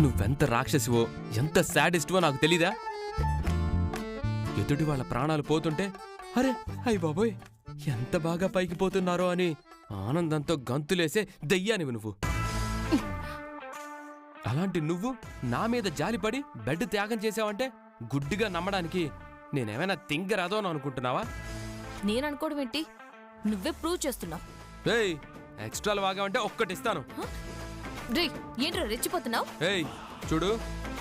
నువ్వెంత రాక్షసివో ఎంత శాడిస్ట్వో నాకు తెలీదా? ఎదుటి వాళ్ళ ప్రాణాలు పోతుంటే అరే అయ్య బాబోయ్ ఎంత బాగా పైకి పోతున్నారో అని ఆనందంతో గంతులేసే దెయ్యానివి నువ్వు. అలాంటి నువ్వు నా మీద జాలిపడి బెడ్ త్యాగం చేసావంటే గుడ్డిగా నమ్మడానికి నేనేమైనా తింగరాదో అని అనుకుంటున్నావా? నేననుకోవడం ఏంటి, నువ్వే ప్రూవ్ చేస్తున్నావు. ఏయ్ ఎక్స్ట్రాలు వాగావంటే ఒక్కటిస్తాను. ఏంట్రా రెచ్చిపోతున్నావు? ఏయ్ చూడు,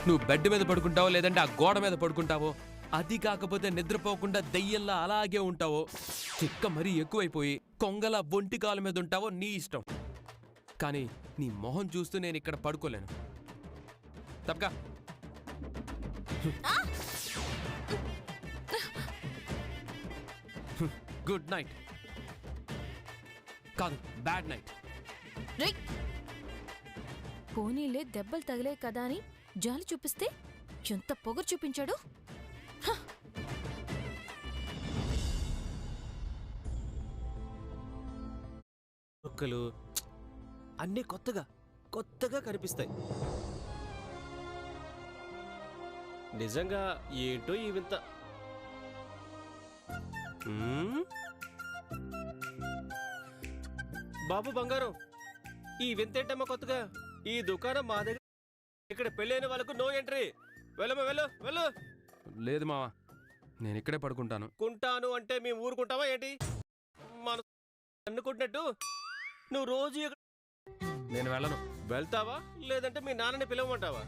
నువ్వు బెడ్ మీద పడుకుంటావో లేదంటే ఆ గోడ మీద పడుకుంటావో, అది కాకపోతే నిద్రపోకుండా దెయ్యంలా అలాగే ఉంటావో, చిక్క మరీ ఎక్కువైపోయి కొంగల ఒంటి కాలు మీద ఉంటావో నీ ఇష్టం. కానీ నీ మొహం చూస్తూ నేను ఇక్కడ పడుకోలేను. తప్పగా గుడ్ నైట్ కాదు, బ్యాడ్ నైట్. పోనీలే దెబ్బలు తగిలే కదా అని జాలి చూపిస్తే ఎంత పొగరు చూపించాడు. మొక్కలు అన్నీ కొత్తగా కనిపిస్తాయి. నిజంగా ఏంటో ఈ వింత. బాబు బంగారం, ఈ వింత ఏంటమ్మా కొత్తగా? ఈ దుకాణం మా దగ్గర, ఇక్కడ పెళ్ళైన వాళ్ళకు నో ఎంట్రీ. వెళ్ళమ్మా వెళ్ళు వెళ్ళు. లేదు మావా, నేను ఇక్కడే పడుకుంటాను. కుంటాను అంటే మేము ఊరుకుంటావా ఏంటి? మన అనుకుంటున్నట్టు నువ్వు రోజు నేను వెళ్ళను. వెళ్తావా లేదంటే మీ నాన్నని పిలవమంటావా?